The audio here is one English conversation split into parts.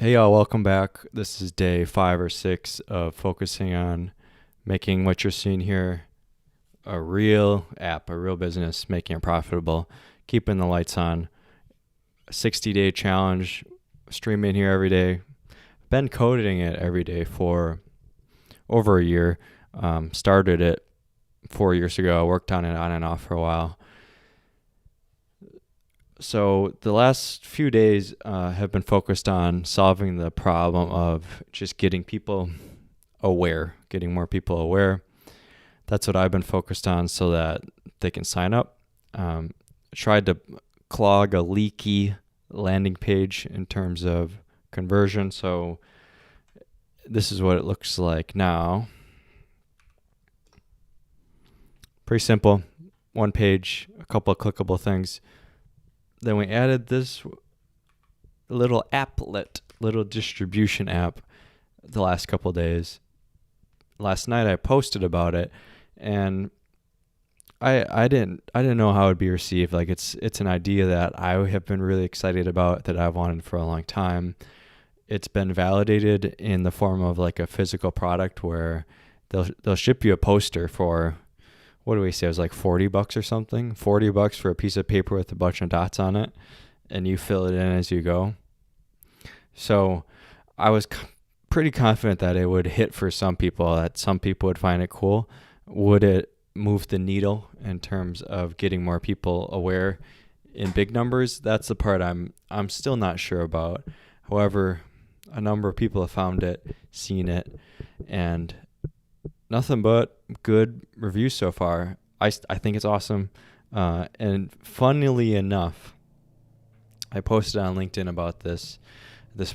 Hey y'all, welcome back. This is day 5 or 6 of focusing on making what you're seeing here a real app, a real business, making it profitable, keeping the lights on. 60-day challenge, streaming here every day. Been coding it every day for over a year. Started it 4 years ago, worked on it on and off for a while. So the last few days have been focused on solving the problem of just getting people aware, getting more people aware. That's what I've been focused on so that they can sign up. Tried to clog a leaky landing page in terms of conversion. So this is what it looks like now. Pretty simple. One page, a couple of clickable things. Then we added this little applet, little distribution app the last couple of days. Last night I posted about it, and I didn't know how it would be received. Like it's an idea that I have been really excited about, that I've wanted for a long time. It's been validated in the form of like a physical product where they'll ship you a poster for, what do we say, it was like $40 or something, $40 for a piece of paper with a bunch of dots on it, and you fill it in as you go. So I was pretty confident that it would hit for some people, that some people would find it cool. Would it move the needle in terms of getting more people aware in big numbers? That's the part I'm still not sure about. However, a number of people have found it, seen it, and nothing but good reviews so far. I think it's awesome. And funnily enough, I posted on LinkedIn about this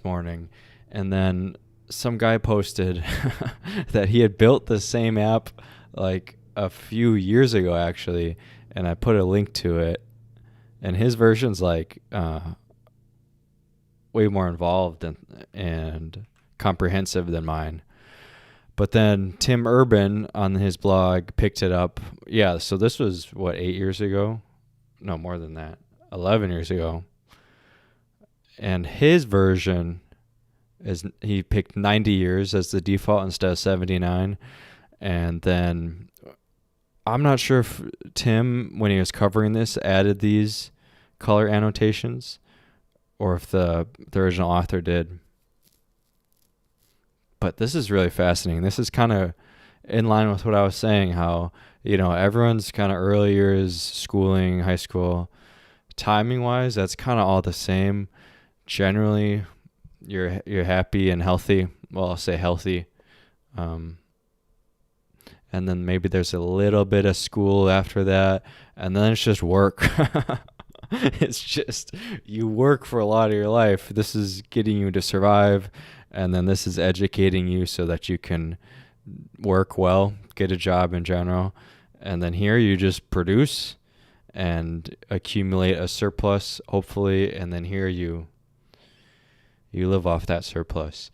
morning, and then some guy posted that he had built the same app like a few years ago, actually, and I put a link to it, and his version's like way more involved and comprehensive than mine. But then Tim Urban on his blog picked it up. Yeah, so this was, 8 years ago? No, more than that. 11 years ago. And his version is, he picked 90 years as the default instead of 79. And then I'm not sure if Tim, when he was covering this, added these color annotations or if the original author did. But this is really fascinating. This is kind of in line with what I was saying, how, everyone's kind of early years, schooling, high school, timing-wise, that's kind of all the same. Generally, you're happy and healthy. Well, I'll say healthy. And then maybe there's a little bit of school after that, and then it's just work. It's just, you work for a lot of your life. This is getting you to survive, and then this is educating you so that you can work well, get a job in general. And then here you just produce and accumulate a surplus, hopefully, and then here you live off that surplus.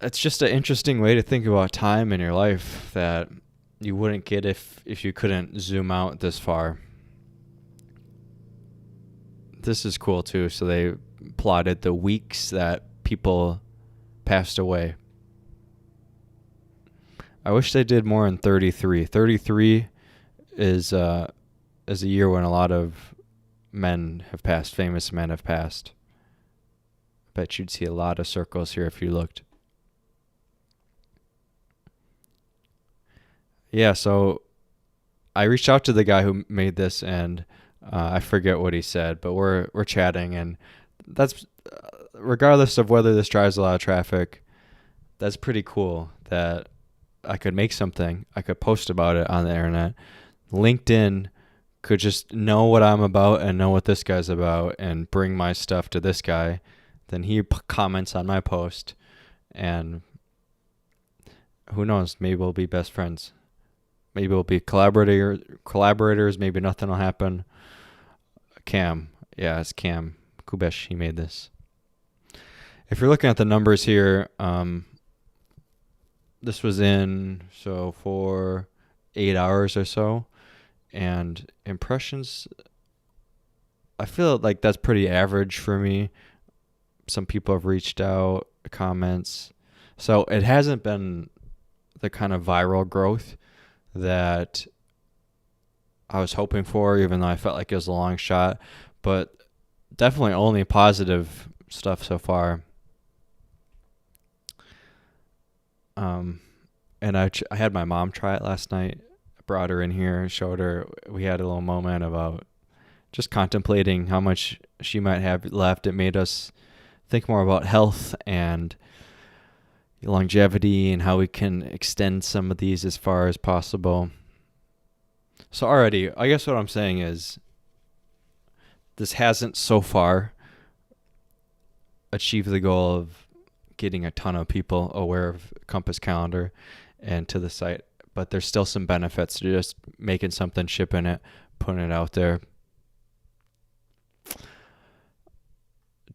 It's just an interesting way to think about time in your life that you wouldn't get if you couldn't zoom out this far. This is cool too. So they plotted the weeks that people passed away. I wish they did more in 33. 33 is a year when a lot of men have passed, famous men have passed. I bet you'd see a lot of circles here if you looked. Yeah, so I reached out to the guy who made this, and I forget what he said, but we're chatting, and that's regardless of whether this drives a lot of traffic, that's pretty cool that I could make something, I could post about it on the internet. LinkedIn could just know what I'm about and know what this guy's about and bring my stuff to this guy. Then he comments on my post, and who knows, maybe we'll be best friends. Maybe we'll be collaborators. Maybe nothing will happen. Cam. Yeah, it's Cam Kubesh. He made this. If you're looking at the numbers here, this was in, for 8 hours or so. And impressions, I feel like that's pretty average for me. Some people have reached out, comments. So it hasn't been the kind of viral growth that I was hoping for, even though I felt like it was a long shot. But definitely only positive stuff so far. And I had my mom try it last night. I brought her in here and showed her. We had a little moment about just contemplating how much she might have left. It made us think more about health and longevity and how we can extend some of these as far as possible. So already, I guess what I'm saying is this hasn't so far achieved the goal of getting a ton of people aware of Compass Calendar and to the site, but there's still some benefits to just making something, shipping it, putting it out there.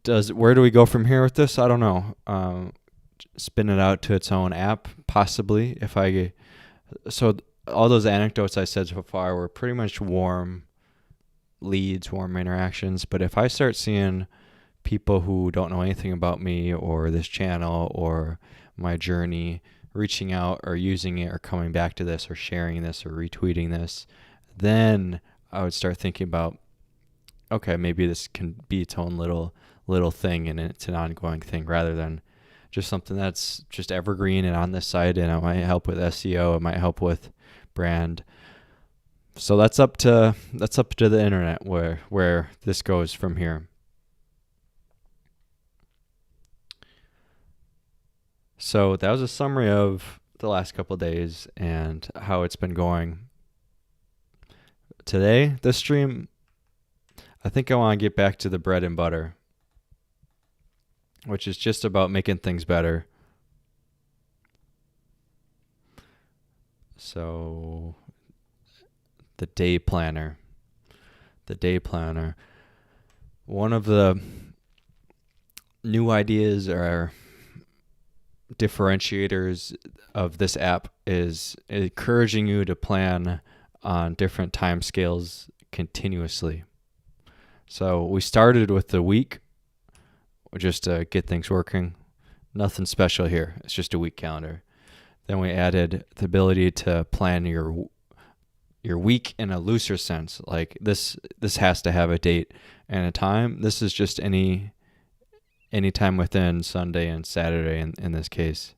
Where do we go from here with this? I don't know. Spin it out to its own app, possibly. So all those anecdotes I said so far were pretty much warm leads, warm interactions. But if I start seeing people who don't know anything about me or this channel or my journey reaching out or using it or coming back to this or sharing this or retweeting this, then I would start thinking about, okay, maybe this can be its own little thing and it's an ongoing thing rather than just something that's just evergreen and on this site, and it might help with SEO, it might help with brand. So that's up to the internet where this goes from here. So that was a summary of the last couple of days and how it's been going. Today, this stream, I think I want to get back to the bread and butter, which is just about making things better. So the day planner. One of the new ideas or differentiators of this app is encouraging you to plan on different time scales continuously. So we started with the week just to get things working. Nothing special here. It's just a week calendar. Then we added the ability to plan your week in a looser sense. Like this has to have a date and a time. This is just any time within Sunday and Saturday in this case.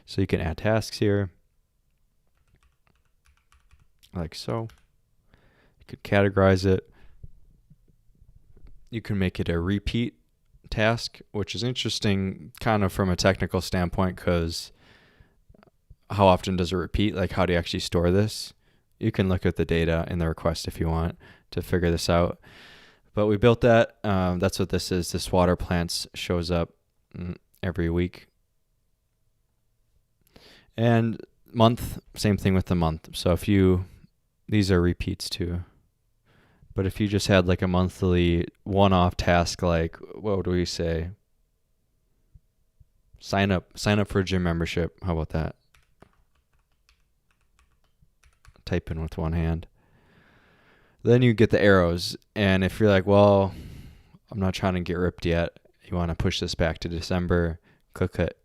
So you can add tasks here, like so. You could categorize it. You can make it a repeat task, which is interesting kind of from a technical standpoint, because how often does it repeat? Like, how do you actually store this? You can look at the data in the request if you want to figure this out. But we built that. That's what this is. This water plants shows up every week. And month, same thing with the month. So these are repeats too. But if you just had like a monthly one-off task, like what would we say? Sign up for a gym membership. How about that? Type in with one hand. Then you get the arrows. And if you're like, well, I'm not trying to get ripped yet, you want to push this back to December, click it.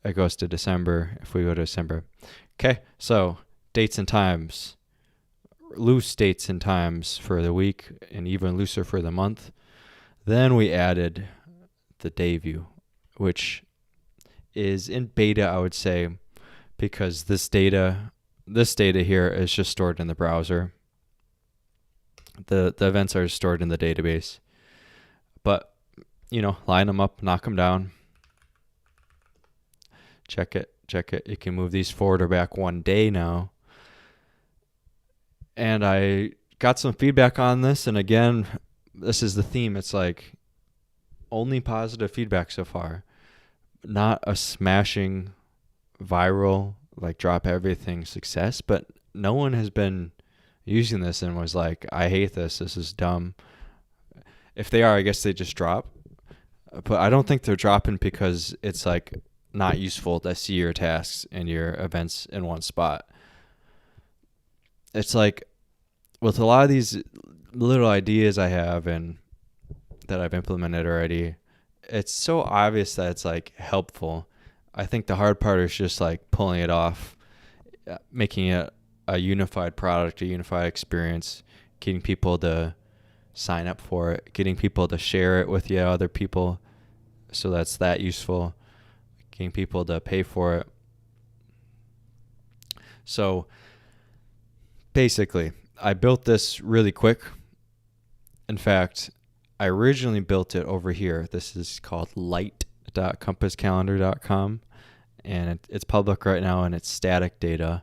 It goes to December if we go to December. Okay, so dates and times. Loose dates and times for the week and even looser for the month. Then we added the day view, which is in beta, I would say, because this data here is just stored in the browser. The events are stored in the database. But, line them up, knock them down. Check it. You can move these forward or back one day now. And I got some feedback on this. And again, this is the theme. It's like only positive feedback so far. Not a smashing viral, like drop everything success. But no one has been using this and was like, I hate this. This is dumb. If they are, I guess they just drop. But I don't think they're dropping because it's like not useful to see your tasks and your events in one spot. It's like with a lot of these little ideas I have and that I've implemented already, it's so obvious that it's like helpful. I think the hard part is just like pulling it off, making it a unified product, a unified experience, getting people to sign up for it, getting people to share it with other people, so that's that useful, getting people to pay for it. So basically, I built this really quick. In fact, I originally built it over here. This is called light.compasscalendar.com, and it's public right now, and it's static data.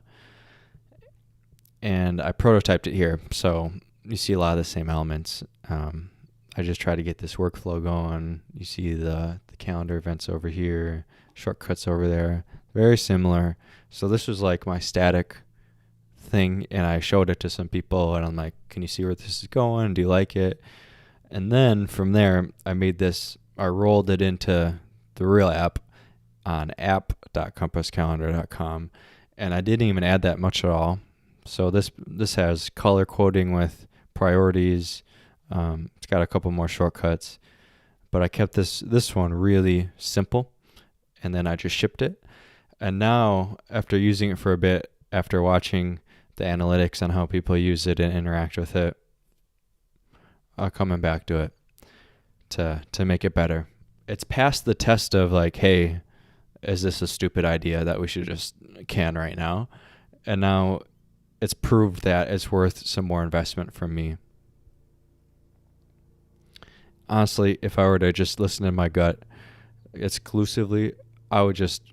And I prototyped it here, so you see a lot of the same elements. I just try to get this workflow going. You see the calendar events over here, shortcuts over there, very similar. So this was like my static thing, and I showed it to some people, and I'm like, can you see where this is going? Do you like it? And then from there, I rolled it into the real app on app.compasscalendar.com, and I didn't even add that much at all. So this has color coding with priorities. It's got a couple more shortcuts, but I kept this one really simple, and then I just shipped it. And now, after using it for a bit, after watching the analytics on how people use it and interact with it, I'm coming back to it to make it better. It's past the test of like, hey, is this a stupid idea that we should just can right now? And now it's proved that it's worth some more investment from me. Honestly, if I were to just listen to my gut exclusively, I would just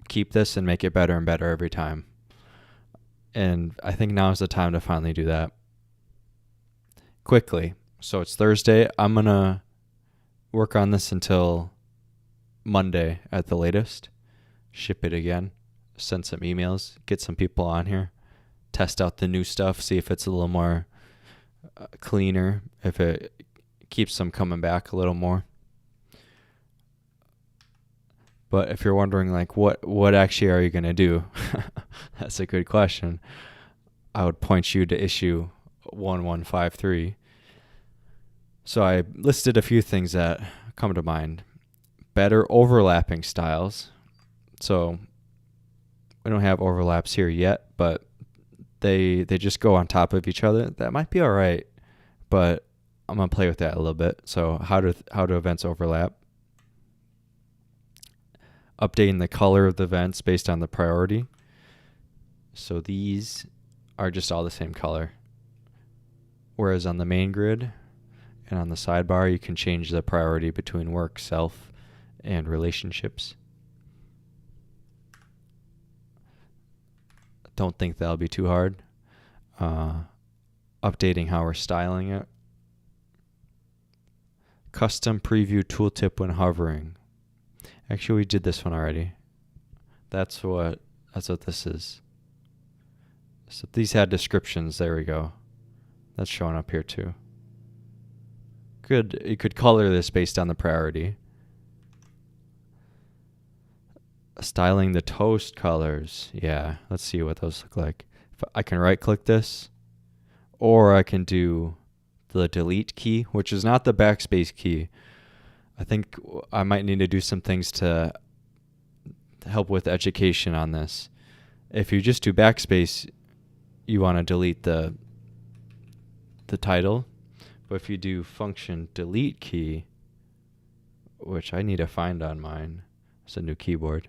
keep this and make it better and better every time. And I think now is the time to finally do that quickly. So it's Thursday. I'm going to work on this until Monday at the latest. Ship it again. Send some emails. Get some people on here. Test out the new stuff. See if it's a little more cleaner. If it keeps them coming back a little more. But if you're wondering, like, what actually are you going to do? That's a good question. I would point you to issue 1153. So I listed a few things that come to mind. Better overlapping styles. So we don't have overlaps here yet, but they just go on top of each other. That might be all right, but I'm going to play with that a little bit. So how do events overlap? Updating the color of the events based on the priority. So these are just all the same color. Whereas on the main grid and on the sidebar, you can change the priority between work, self, and relationships. Don't think that'll be too hard. Updating how we're styling it. Custom preview tooltip when hovering. Actually, we did this one already. That's what this is. So these had descriptions. There we go. That's showing up here too. Good. You could color this based on the priority. Styling the toast colors. Yeah, let's see what those look like. If I can right click this, or I can do the delete key, which is not the backspace key. I think I might need to do some things to help with education on this. If you just do backspace, you want to delete the title. But if you do function delete key, which I need to find on mine, it's a new keyboard.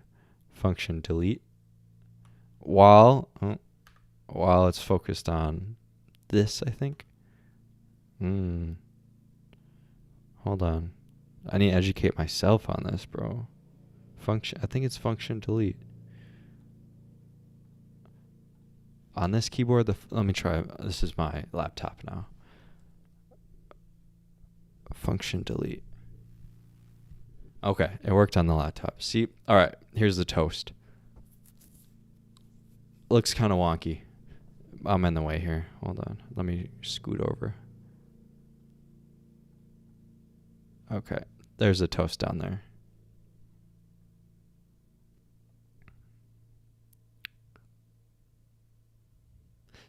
Function delete. While it's focused on this, I think. Hold on. I need to educate myself on this, bro. I think it's function delete. On this keyboard, let me try. This is my laptop now. Function delete. Okay, it worked on the laptop. See? All right, here's the toast. Looks kind of wonky. I'm in the way here. Hold on. Let me scoot over. Okay, there's a toast down there.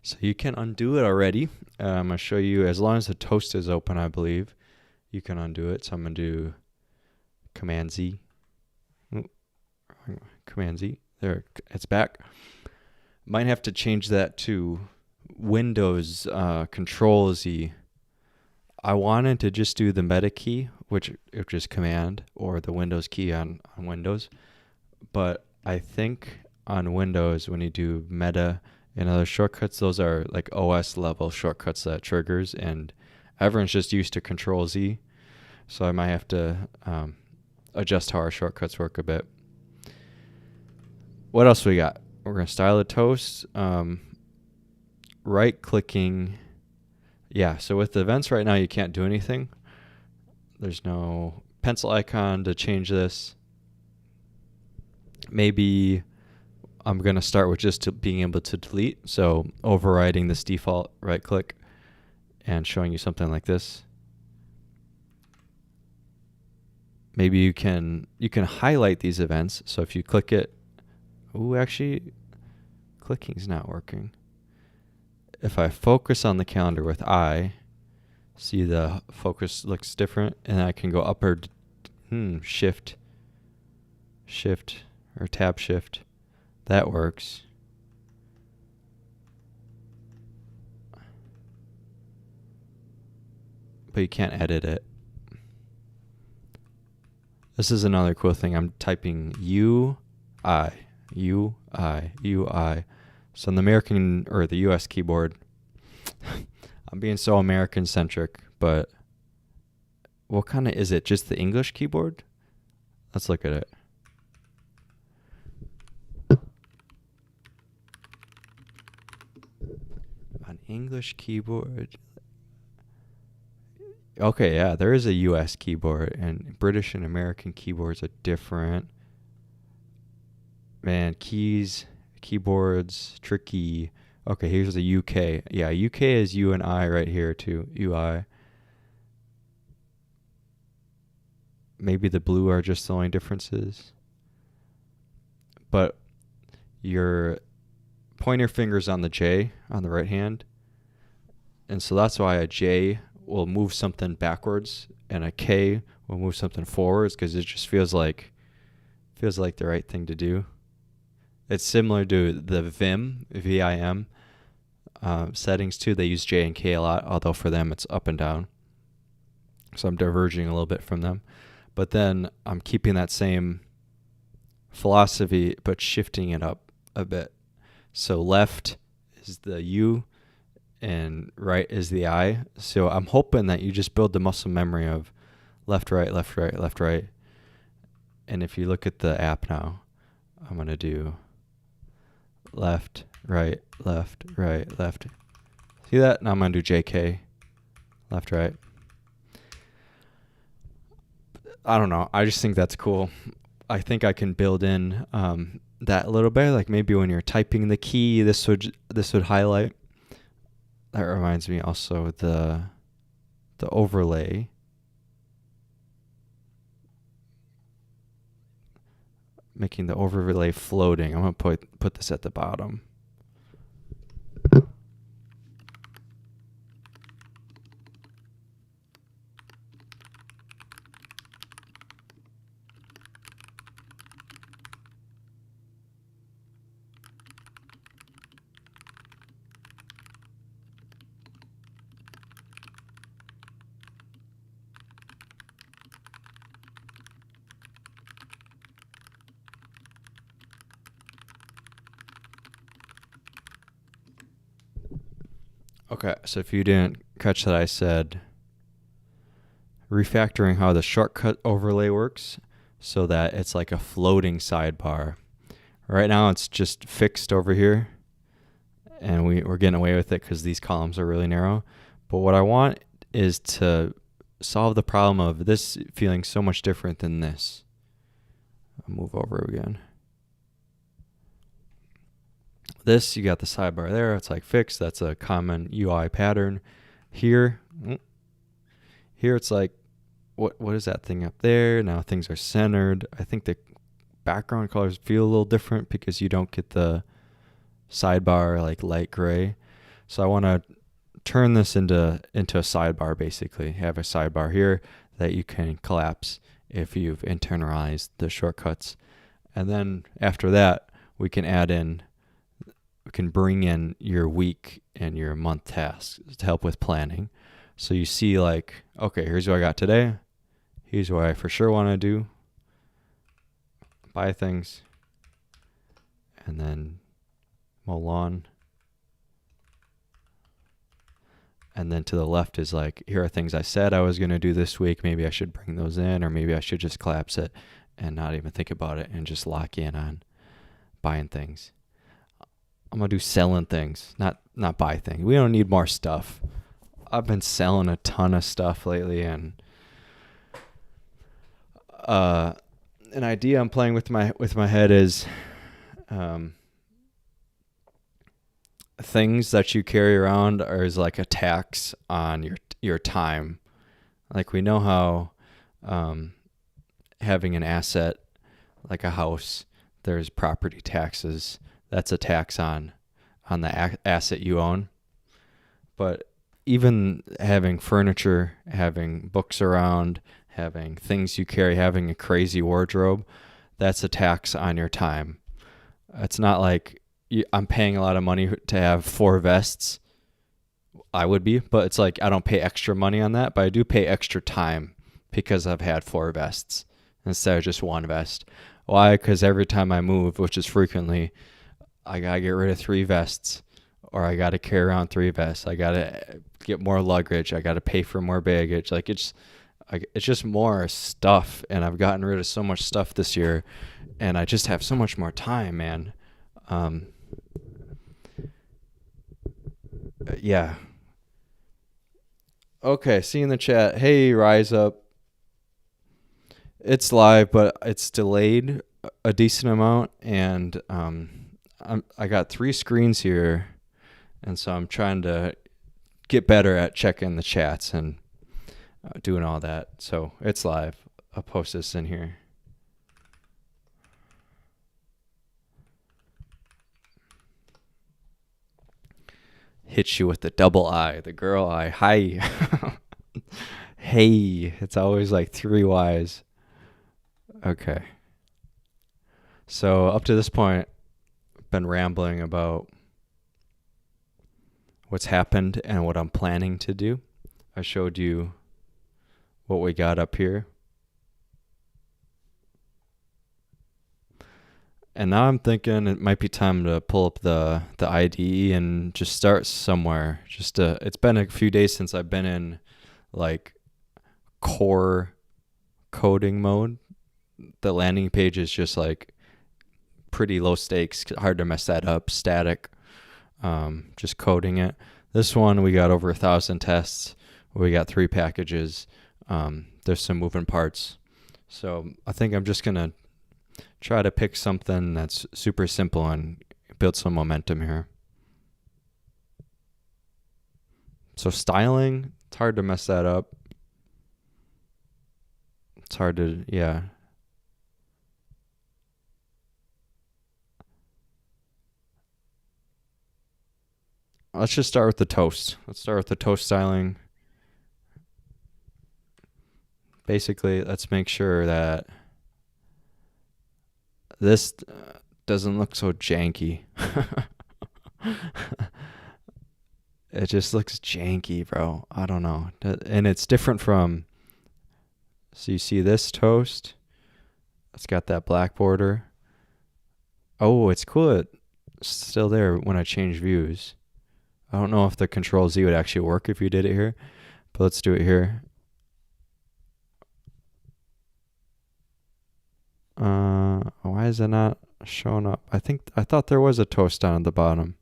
So you can undo it already. I'm going to show you, as long as the toast is open, I believe, you can undo it. So I'm going to do Command Z. Command Z. There, it's back. Might have to change that to Windows Control Z. I wanted to just do the meta key, which is Command, or the Windows key on Windows. But I think on Windows, when you do meta and other shortcuts, those are like OS level shortcuts that triggers, and everyone's just used to Control Z. So I might have to adjust how our shortcuts work a bit. What else we got? We're going to style the toast. Right clicking. Yeah, so with the events right now, you can't do anything. There's no pencil icon to change this. Maybe I'm going to start with just being able to delete. So overriding this default right click and showing you something like this. Maybe you can highlight these events. So if you click it, actually clicking's not working. If I focus on the calendar with see the focus looks different, and I can go up or shift or tab shift. That works. But you can't edit it. This is another cool thing. I'm typing UI. So on the American or the US keyboard, I'm being so American centric, but what kind of is it? Just the English keyboard? Let's look at it. An English keyboard. Okay, yeah, there is a US keyboard, and British and American keyboards are different. Man, keyboards, tricky. Okay, here's the UK. Yeah, UK is U and I right here too. UI. Maybe the blue are just the only differences. But your pointer finger's on the J on the right hand. And so that's why a J will move something backwards and a K will move something forwards, because it just feels like the right thing to do. It's similar to the Vim, VIM settings too. They use J and K a lot, although for them it's up and down. So I'm diverging a little bit from them. But then I'm keeping that same philosophy, but shifting it up a bit. So left is the U and right is the I. So I'm hoping that you just build the muscle memory of left, right, left, right, left, right. And if you look at the app now, I'm going to do left, right, left, right, left. See that? Now I'm going to do JK, left, right. I don't know. I just think that's cool. I think I can build in that a little bit. Like maybe when you're typing the key, this would highlight. That reminds me also the overlay. Making the overlay floating. I'm going to put this at the bottom. Okay, so if you didn't catch that, I said refactoring how the shortcut overlay works so that it's like a floating sidebar. Right now it's just fixed over here, and we're getting away with it because these columns are really narrow. But what I want is to solve the problem of this feeling so much different than this. I'll move over again. This, you got the sidebar there. It's like fixed. That's a common UI pattern. Here it's like, what is that thing up there? Now things are centered. I think the background colors feel a little different because you don't get the sidebar like light gray. So I want to turn this into a sidebar, basically. Have a sidebar here that you can collapse if you've internalized the shortcuts. And then after that, we can bring in your week and your month tasks to help with planning. So you see like, okay, here's what I got today. Here's what I for sure want to do. Buy things. And then mow lawn. And then to the left is like, here are things I said I was going to do this week. Maybe I should bring those in, or maybe I should just collapse it and not even think about it and just lock in on buying things. I'm going to do selling things, not buy things. We don't need more stuff. I've been selling a ton of stuff lately, and an idea I'm playing with my head is things that you carry around are is like a tax on your time. Like we know how having an asset like a house, there's property taxes. That's a tax on the asset you own. But even having furniture, having books around, having things you carry, having a crazy wardrobe, that's a tax on your time. It's not like I'm paying a lot of money to have 4 vests. I would be, but it's like I don't pay extra money on that, but I do pay extra time because I've had 4 vests instead of just 1 vest. Why? Because every time I move, which is frequently, I gotta get rid of 3 vests, or I gotta carry around 3 vests. I gotta get more luggage. I gotta pay for more baggage. Like it's just more stuff, and I've gotten rid of so much stuff this year, and I just have so much more time, man. Yeah. Okay, see you in the chat. Hey, Rise Up. It's live, but it's delayed a decent amount, and I got 3 screens here, and so I'm trying to get better at checking the chats and doing all that. So it's live. I'll post this in here. Hit you with the double I, the girl I. Hi. Hey. It's always like 3 Y's. Okay. So up to this point, I've been rambling about what's happened and what I'm planning to do. I showed you what we got up here. And now I'm thinking it might be time to pull up the IDE and just start somewhere. It's been a few days since I've been in like core coding mode. The landing page is just like pretty low stakes, hard to mess that up, static, just coding it. This one we got over 1,000 tests. We got 3 packages. There's some moving parts. So I think I'm just gonna try to pick something that's super simple and build some momentum here. So styling, it's hard to mess that up. It's hard to, yeah. Let's just start with the toast. Let's start with the toast styling. Basically, let's make sure that this doesn't look so janky. It just looks janky, bro. I don't know. And it's different from, so you see this toast? It's got that black border. Oh, it's cool. It's still there when I change views. I don't know if the Control Z would actually work if you did it here, but let's do it here. Why is it not showing up? I thought there was a toast down at the bottom.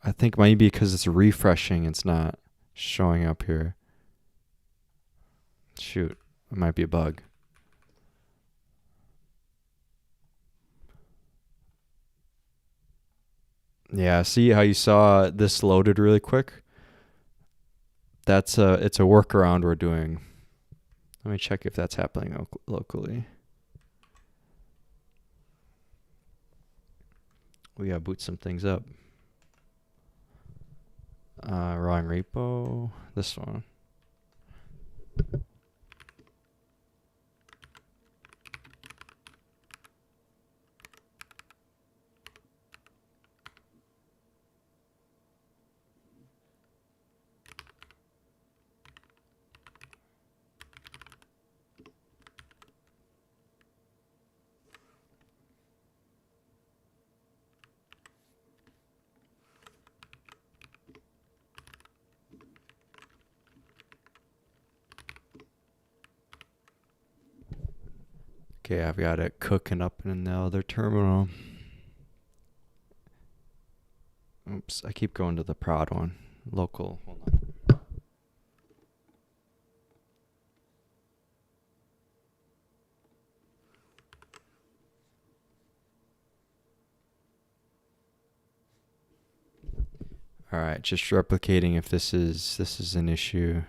I think maybe because it's refreshing, it's not showing up here. Shoot, it might be a bug. Yeah, see how you saw this loaded really quick? It's a workaround we're doing. Let me check if that's happening locally. We gotta boot some things up. Wrong repo. This one. Okay, I've got it cooking up in the other terminal. Oops, I keep going to the prod one. Local, hold on. All right, just replicating if this is an issue.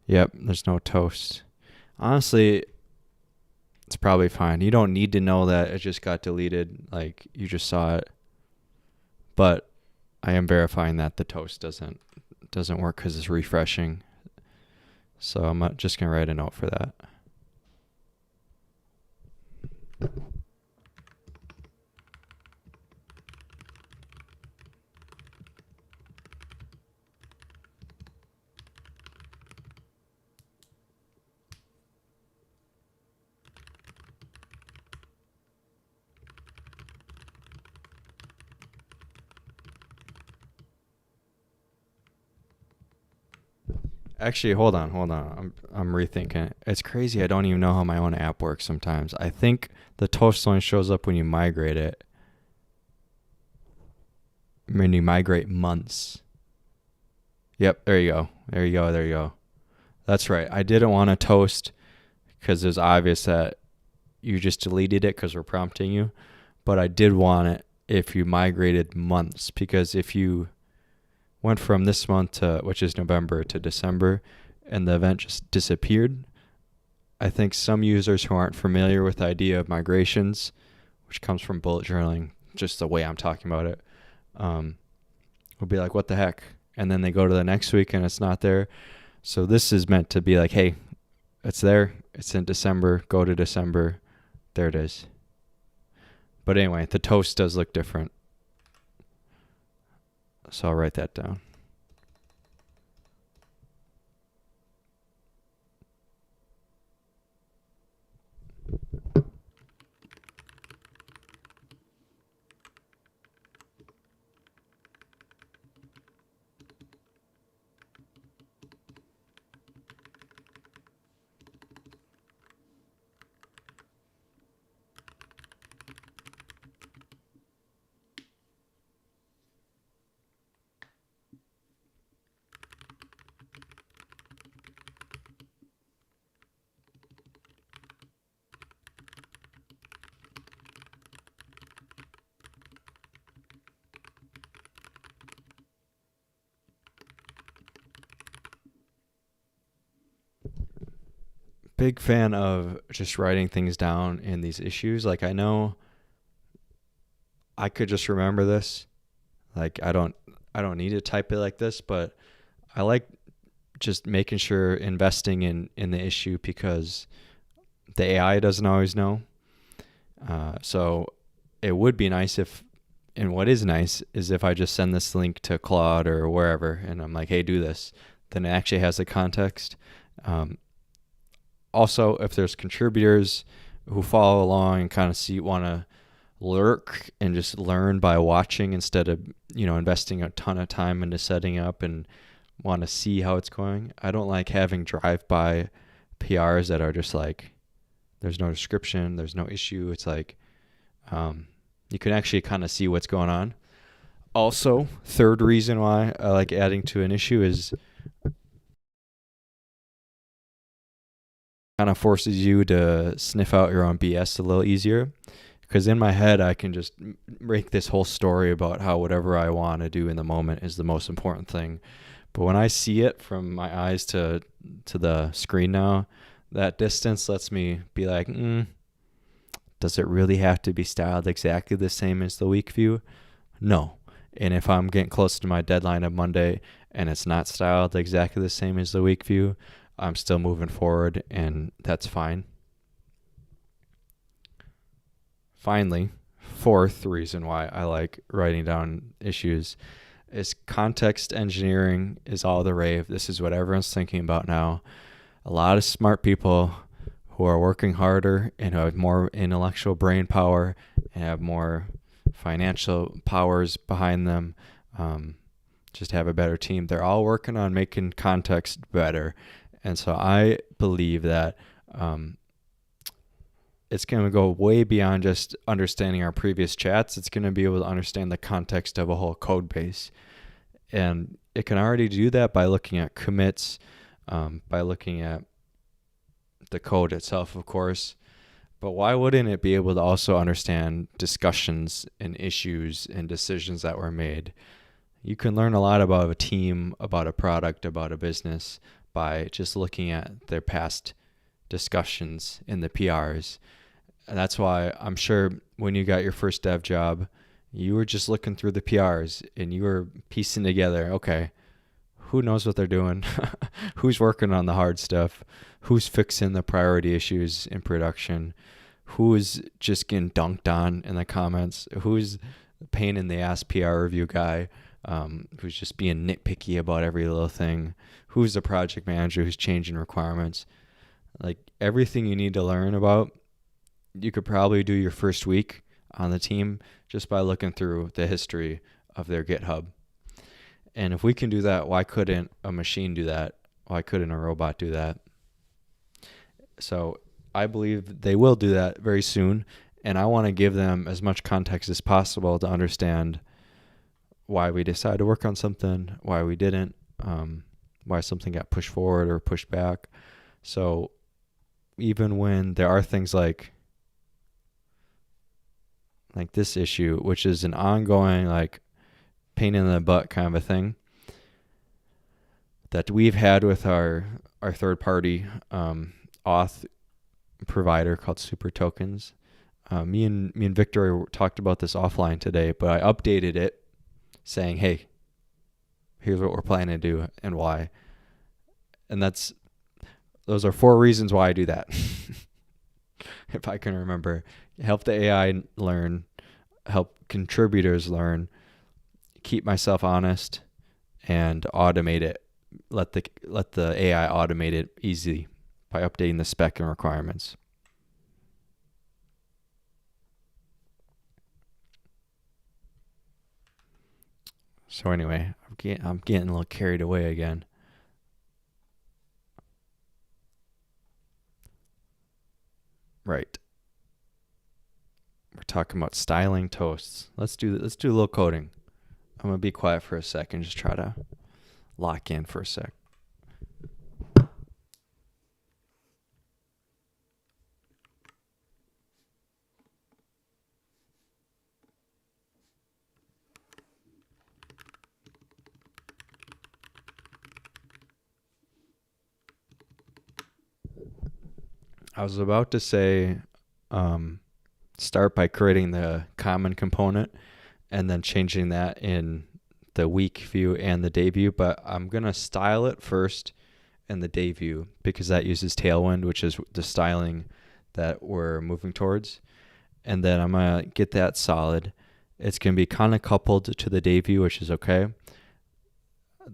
Yep, there's no toast. Honestly, it's probably fine. You don't need to know that it just got deleted. Like, you just saw it. But I am verifying that the toast doesn't work because it's refreshing. So I'm just going to write a note for that. Actually, hold on. I'm rethinking it. It's crazy. I don't even know how my own app works sometimes. I think the toast only shows up when you migrate it. When you migrate months. Yep, there you go. That's right. I didn't want to toast because it was obvious that you just deleted it because we're prompting you. But I did want it if you migrated months, because if you went from this month to, which is November, to December, and the event just disappeared, I think some users who aren't familiar with the idea of migrations, which comes from bullet journaling, just the way I'm talking about it, will be like, what the heck? And then they go to the next week and it's not there. So this is meant to be like, hey, it's there. It's in December. Go to December. There it is. But anyway, the toast does look different. So I'll write that down. Big fan of just writing things down in these issues. Like, I know I could just remember this. Like, I don't need to type it like this, but I like just making sure investing in the issue, because the AI doesn't always know. So it would be nice if, and what is nice is if I just send this link to Claude or wherever and I'm like, hey, do this, then it actually has the context. Also, if there's contributors who follow along and kind of want to lurk and just learn by watching instead of, investing a ton of time into setting up and want to see how it's going. I don't like having drive-by PRs that are just like, there's no description, there's no issue. It's like, you can actually kind of see what's going on. Also, third reason why I like adding to an issue is kind of forces you to sniff out your own BS a little easier. Because in my head, I can just make this whole story about how whatever I want to do in the moment is the most important thing. But when I see it from my eyes to the screen now, that distance lets me be like, does it really have to be styled exactly the same as the week view? No. And if I'm getting close to my deadline of Monday and it's not styled exactly the same as the week view, I'm still moving forward, and that's fine. Finally, fourth reason why I like writing down issues is context engineering is all the rave. This is what everyone's thinking about now. A lot of smart people who are working harder and who have more intellectual brain power and have more financial powers behind them, just have a better team. They're all working on making context better. And so I believe that Um, it's going to go way beyond just understanding our previous chats. It's going to be able to understand the context of a whole code base. And it can already do that by looking at commits, by looking at the code itself, of course. But why wouldn't it be able to also understand discussions and issues and decisions that were made? You can learn a lot about a team, about a product, about a business by just looking at their past discussions in the PRs. And that's why I'm sure when you got your first dev job, you were just looking through the PRs and you were piecing together, okay, who knows what they're doing? Who's working on the hard stuff? Who's fixing the priority issues in production? Who's just getting dunked on in the comments? Who's the pain in the ass PR review guy? Who's just being nitpicky about every little thing? Who's the project manager who's changing requirements? Like everything you need to learn about, you could probably do your first week on the team just by looking through the history of their GitHub. And if we can do that, why couldn't a machine do that? Why couldn't a robot do that? So I believe they will do that very soon. And I want to give them as much context as possible to understand why we decided to work on something, why we didn't, why something got pushed forward or pushed back. So even when there are things like this issue, which is an ongoing like pain in the butt kind of a thing that we've had with our third party auth provider called Super Tokens. Me and Victor talked about this offline today, but I updated it saying, hey, here's what we're planning to do and why. And those are 4 reasons why I do that. If I can remember. Help the AI learn, help contributors learn, keep myself honest, and automate it. Let the AI automate it easy by updating the spec and requirements. So anyway, I'm getting a little carried away again. Right. We're talking about styling toasts. Let's do a little coding. I'm gonna be quiet for a second. Just try to lock in for a sec. I was about to say, start by creating the common component and then changing that in the week view and the day view, but I'm going to style it first in the day view because that uses Tailwind, which is the styling that we're moving towards. And then I'm going to get that solid. It's going to be kind of coupled to the day view, which is okay.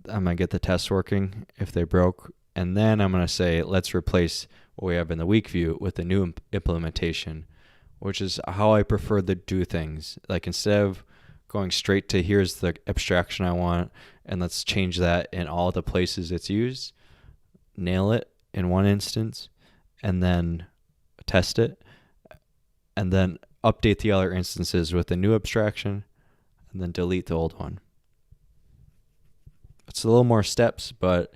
I'm going to get the tests working if they broke. And then I'm going to say, let's replace what we have in the week view with the new implementation, which is how I prefer to do things. Like instead of going straight to here's the abstraction I want and let's change that in all the places it's used, nail it in one instance and then test it and then update the other instances with the new abstraction and then delete the old one. It's a little more steps, but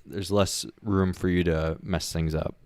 there's less room for you to mess things up.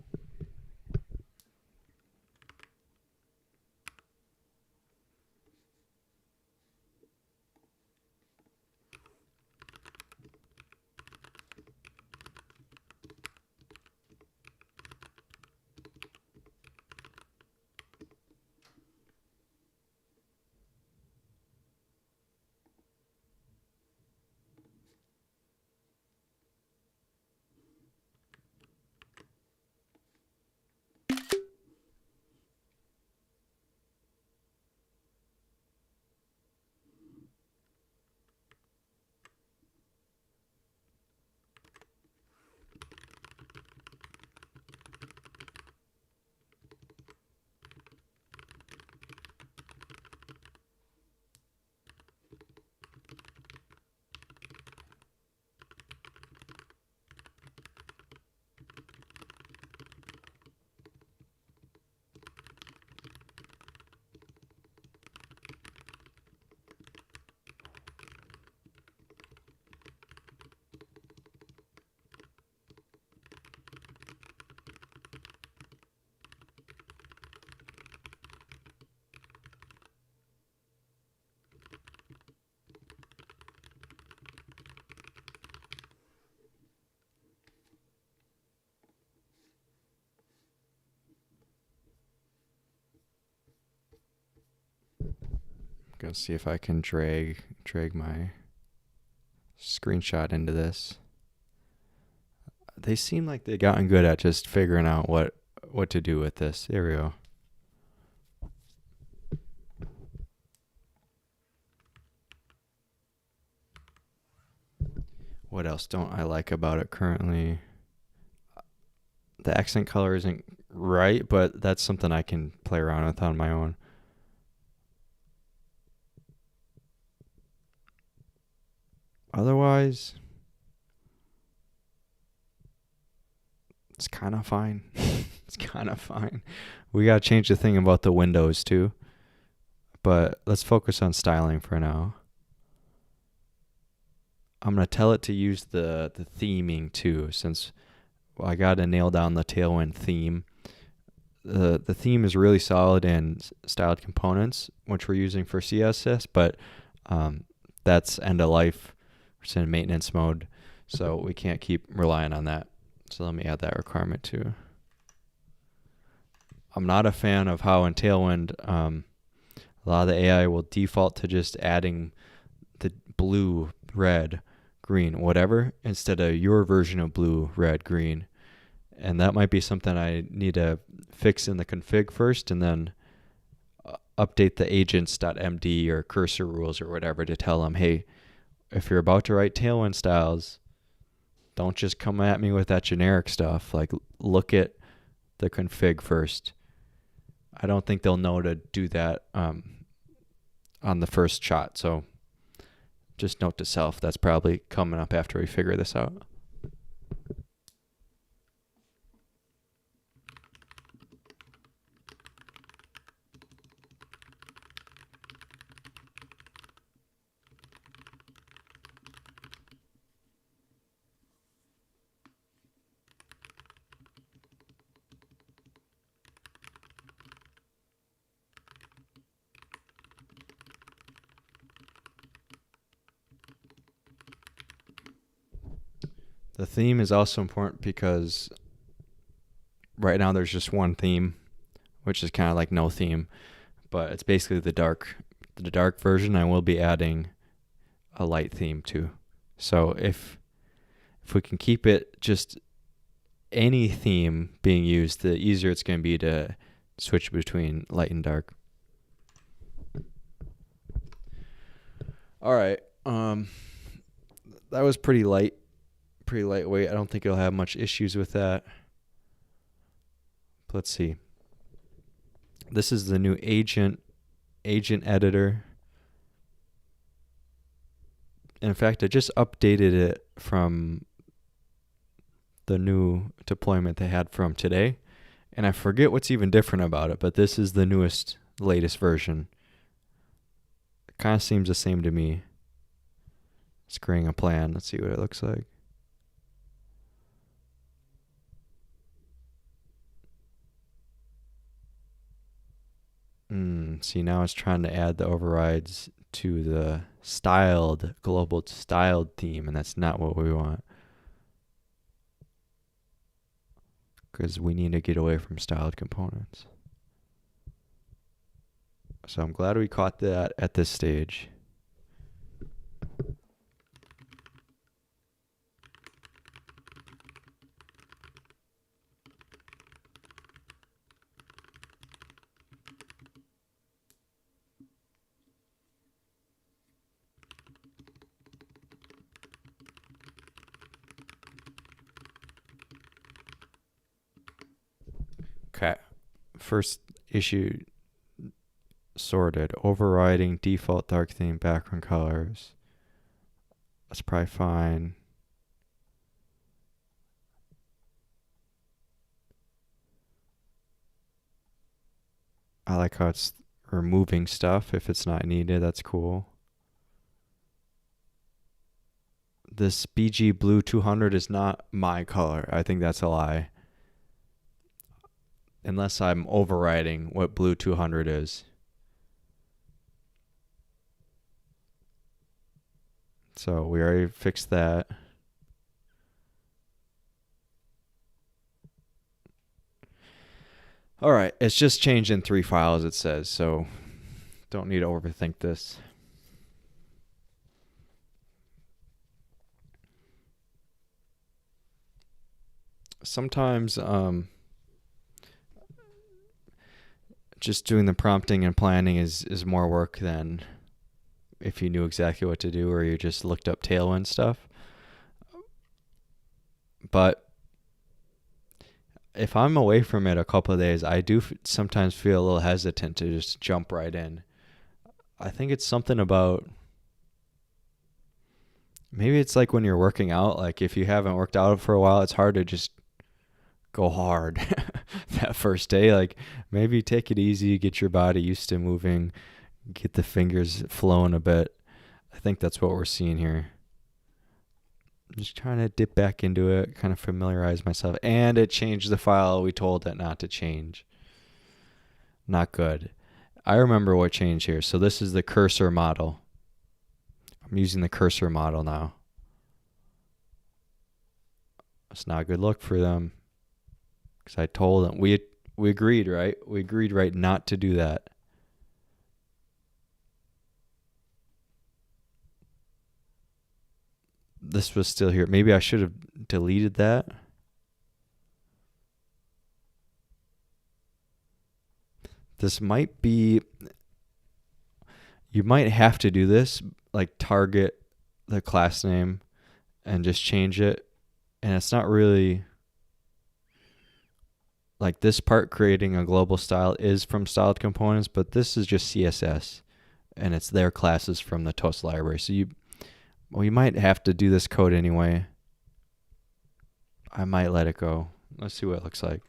Gonna see if I can drag my screenshot into this. They seem like they've gotten good at just figuring out what to do with this. There we go. What else don't I like about it currently? The accent color isn't right, but that's something I can play around with on my own. Otherwise, it's kind of fine. It's kind of fine. We got to change the thing about the windows too. But let's focus on styling for now. I'm going to tell it to use the theming too, since I got to nail down the Tailwind theme. The theme is really solid in styled components, which we're using for CSS, but that's end of life. It's in maintenance mode, so we can't keep relying on that. So let me add that requirement too. I'm not a fan of how in Tailwind, a lot of the AI will default to just adding the blue, red, green, whatever, instead of your version of blue, red, green. And that might be something I need to fix in the config first, and then update the agents.md or cursor rules or whatever to tell them, hey, if you're about to write Tailwind styles, don't just come at me with that generic stuff. Like, look at the config first. I don't think they'll know to do that on the first shot. So just note to self, that's probably coming up after we figure this out. The theme is also important because right now there's just one theme, which is kind of like no theme, but it's basically the dark version. I will be adding a light theme too. So if we can keep it just any theme being used, the easier it's going to be to switch between light and dark. All right. That was pretty lightweight. I don't think it'll have much issues with that. Let's see. This is the new agent editor. In fact, I just updated it from the new deployment they had from today, and I forget what's even different about it, but this is the latest version. It kind of seems the same to me. It's creating a plan. Let's see what it looks like. See, now it's trying to add the overrides to the global styled theme, and that's not what we want. Because we need to get away from styled components. So I'm glad we caught that at this stage. Okay, first issue sorted. Overriding default dark theme background colors. That's probably fine. I like how it's removing stuff if it's not needed. That's cool. This BG Blue 200 is not my color. I think that's a lie. Unless I'm overriding what Blue 200 is. So we already fixed that. All right, it's just changed in 3 files, it says. So Don't need to overthink this. Sometimes just doing the prompting and planning is more work than if you knew exactly what to do or you just looked up Tailwind stuff. But if I'm away from it a couple of days, I do sometimes feel a little hesitant to just jump right in. I think it's something about, maybe it's like when you're working out, like if you haven't worked out for a while, it's hard to just go hard that first day. Like maybe take it easy, get your body used to moving, get the fingers flowing a bit. I think that's what we're seeing here. I'm just trying to dip back into it, kind of familiarize myself. And it changed the file we told it not to change. Not good. I remember what changed here. So this is the cursor model. I'm using the cursor model now. It's not a good look for them. Because I told them, we agreed, right? We agreed, right, not to do that. This was still here. Maybe I should have deleted that. This might be, you might have to do this, like target the class name and just change it. And it's not really, like this part creating a global style is from styled components, but this is just CSS and it's their classes from the Toast library. So we might have to do this code anyway. I might let it go. Let's see what it looks like.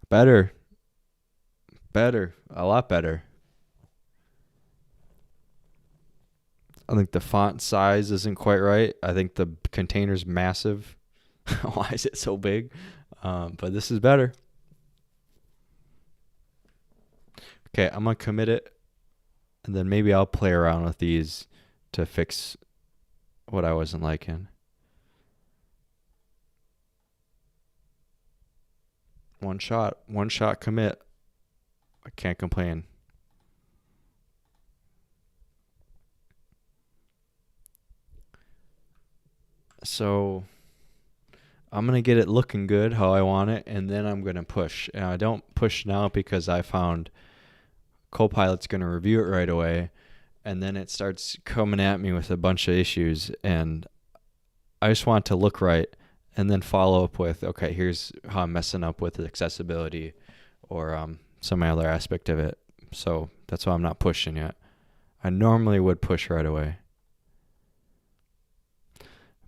Better, a lot better. I think the font size isn't quite right. I think the container's massive. Why is it so big? But this is better. Okay, I'm going to commit it. And then maybe I'll play around with these to fix what I wasn't liking. One shot commit. I can't complain. So I'm going to get it looking good how I want it, and then I'm going to push. And I don't push now because I found Copilot's going to review it right away, and then it starts coming at me with a bunch of issues, and I just want it to look right, and then follow up with, okay, here's how I'm messing up with accessibility or some other aspect of it. So that's why I'm not pushing yet. I normally would push right away.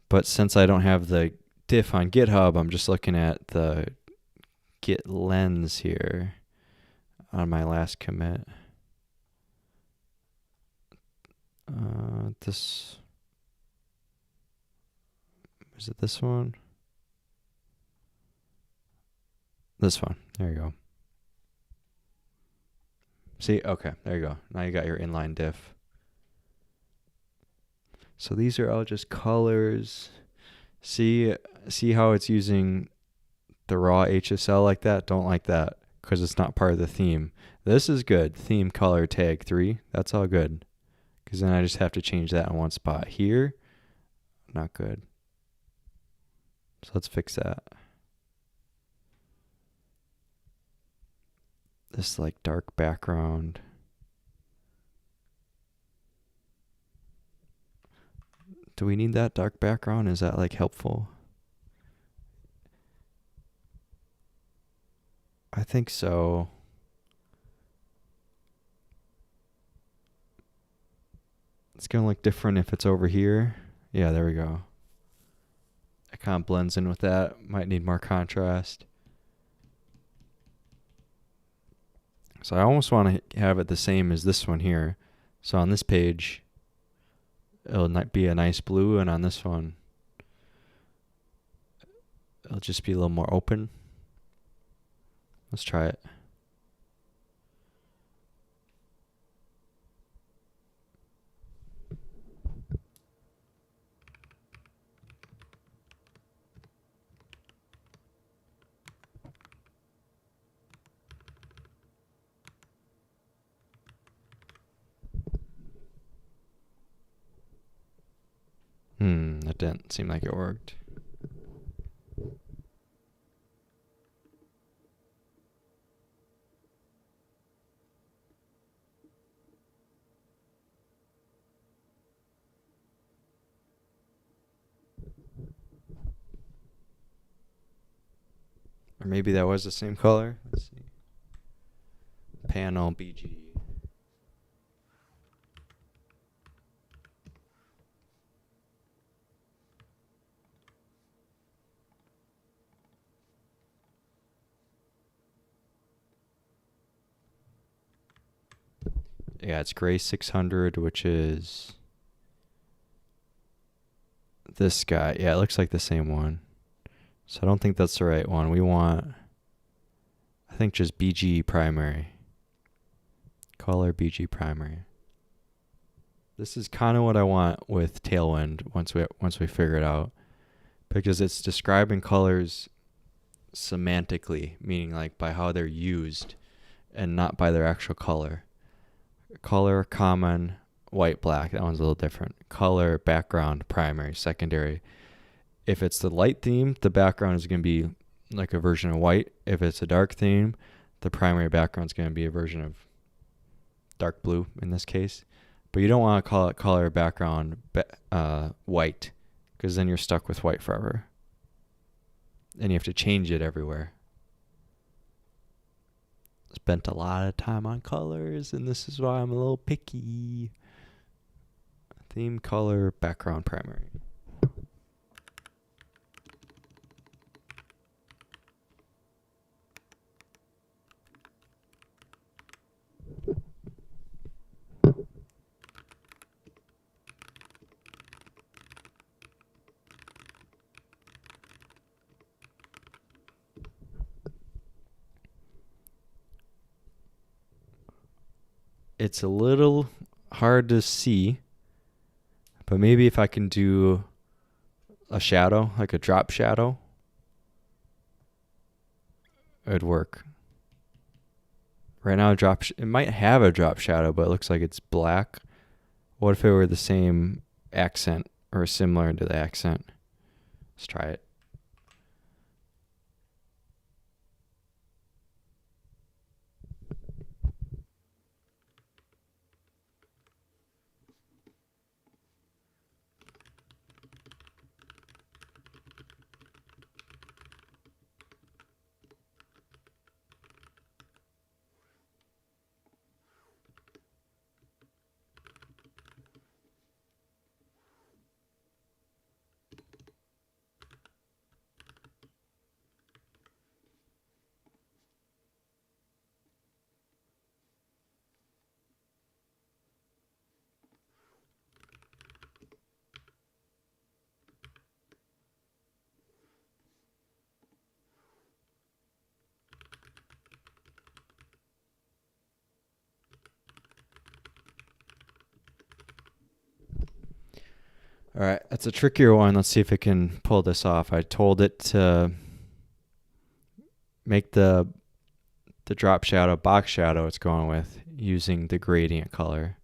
But since I don't have the diff on GitHub, I'm just looking at the Git lens here on my last commit. This, is it this one? This one. There you go. See, okay, there you go. Now you got your inline diff. So these are all just colors. See how it's using the raw HSL like that? Don't like that because it's not part of the theme. This is good. Theme color tag 3. That's all good. Because then I just have to change that in one spot. Here, not good. So let's fix that. This like dark background. Do we need that dark background? Is that like helpful? I think so. It's going to look different if it's over here. Yeah, there we go. It kind of blends in with that. Might need more contrast. So I almost want to have it the same as this one here. So on this page, it'll be a nice blue, and on this one, it'll just be a little more open. Let's try it. That didn't seem like it worked. Or maybe that was the same color. Let's see. Panel BG. Yeah, it's gray 600, which is this guy. Yeah, it looks like the same one. So I don't think that's the right one. We want, I think, just BG primary. Color BG primary. This is kind of what I want with Tailwind once we figure it out, because it's describing colors semantically, meaning like by how they're used and not by their actual color. Color, common, white, black. That one's a little different. Color, background, primary, secondary. If it's the light theme, the background is going to be like a version of white. If it's a dark theme, the primary background is going to be a version of dark blue in this case. But you don't want to call it color, background, white, because then you're stuck with white forever. And you have to change it everywhere. Spent a lot of time on colors, and this is why I'm a little picky. Theme, color, background, primary. It's a little hard to see, but maybe if I can do a shadow, like a drop shadow, it'd work. Right now, it might have a drop shadow, but it looks like it's black. What if it were the same accent or similar to the accent? Let's try it. All right, that's a trickier one. Let's see if it can pull this off. I told it to make the drop shadow box shadow it's going with using the gradient color.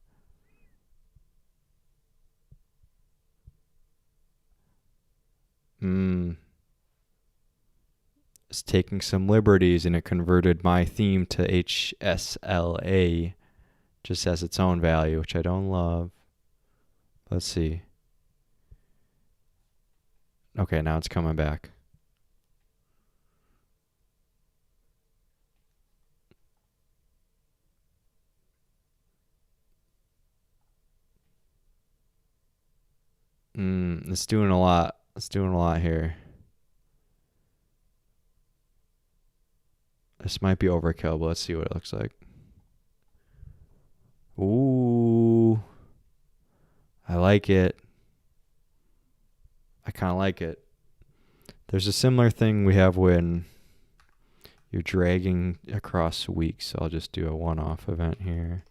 It's taking some liberties, and it converted my theme to HSLA just as its own value, which I don't love. Let's see. Okay, now it's coming back. It's doing a lot. It's doing a lot here. This might be overkill, but let's see what it looks like. Ooh. I like it. I kind of like it. There's a similar thing we have when you're dragging across weeks. So I'll just do a one-off event here.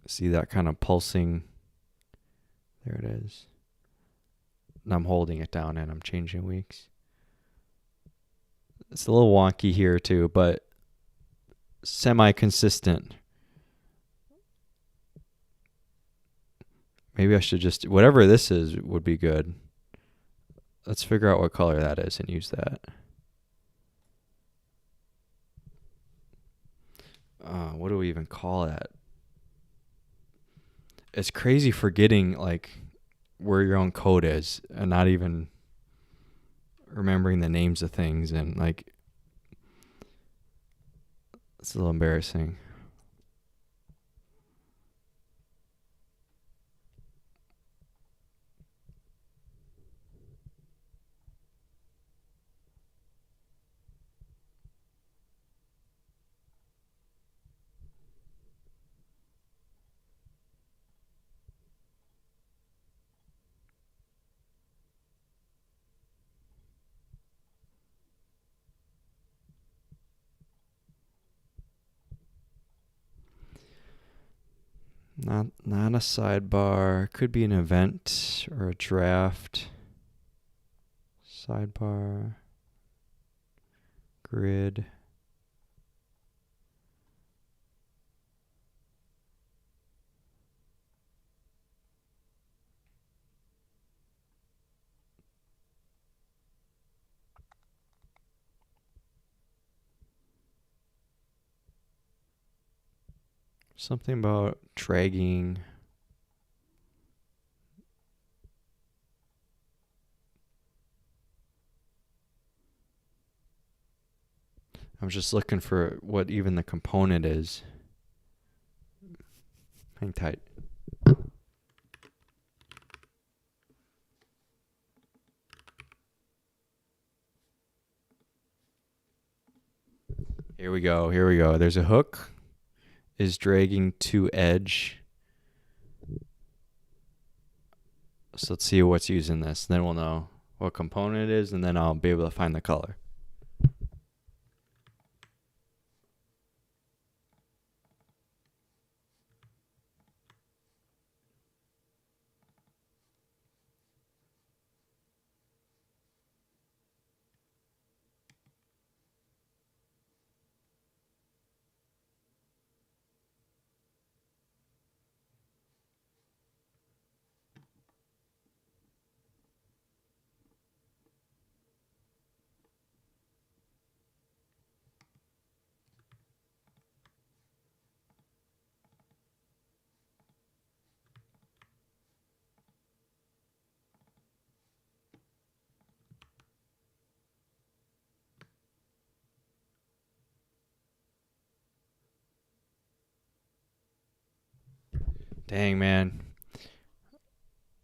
See that kind of pulsing? There it is. And I'm holding it down and I'm changing weeks. It's a little wonky here too, but semi-consistent. Maybe I should just, whatever this is would be good. Let's figure out what color that is and use that. What do we even call that? It's crazy forgetting like where your own code is and not even remembering the names of things, and like it's a little embarrassing. Not a sidebar. Could be an event or a draft. Sidebar. Grid. Something about dragging. I'm just looking for what even the component is. Hang tight. Here we go. There's a hook. Is dragging to edge. So let's see what's using this. Then we'll know what component it is, and then I'll be able to find the color. Dang, man.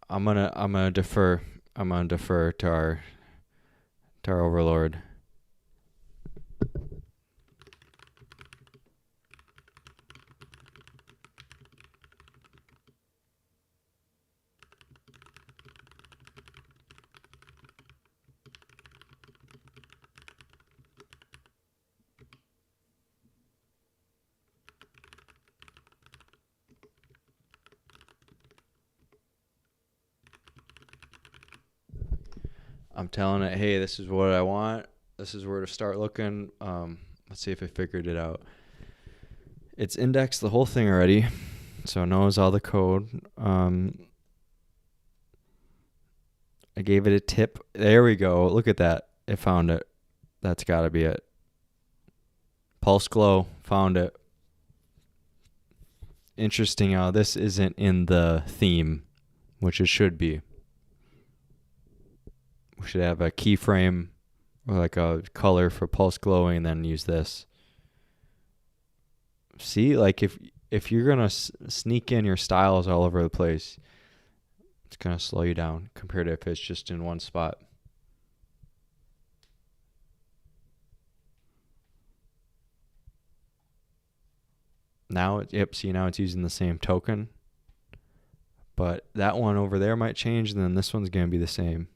I'm gonna defer. I'm gonna defer to our overlord. I'm telling it, hey, this is what I want. This is where to start looking. Let's see if I figured it out. It's indexed the whole thing already, so it knows all the code. I gave it a tip. There we go. Look at that. It found it. That's got to be it. Pulse glow, found it. Interesting how this isn't in the theme, which it should be. We should have a keyframe or like a color for pulse glowing, and then use this. See, like if you're gonna sneak in your styles all over the place, it's gonna slow you down compared to if it's just in one spot. Now, see, now it's using the same token, but that one over there might change, and then this one's gonna be the same.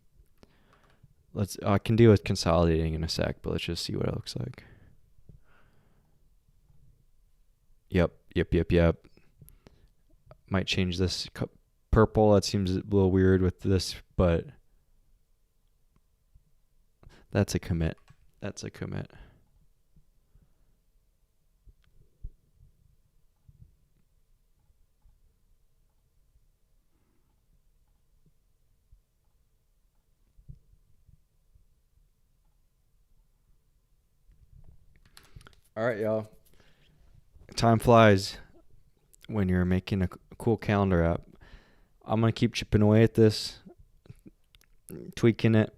I can deal with consolidating in a sec, but let's just see what it looks like. Yep. Might change this purple. That seems a little weird with this, but that's a commit. All right, y'all. Time flies when you're making a cool calendar app. I'm going to keep chipping away at this, tweaking it,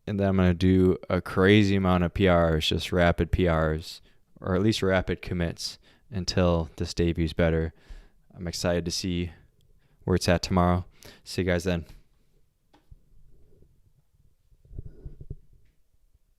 and then I'm going to do a crazy amount of PRs, just rapid PRs, or at least rapid commits until this debuts better. I'm excited to see where it's at tomorrow. See you guys then.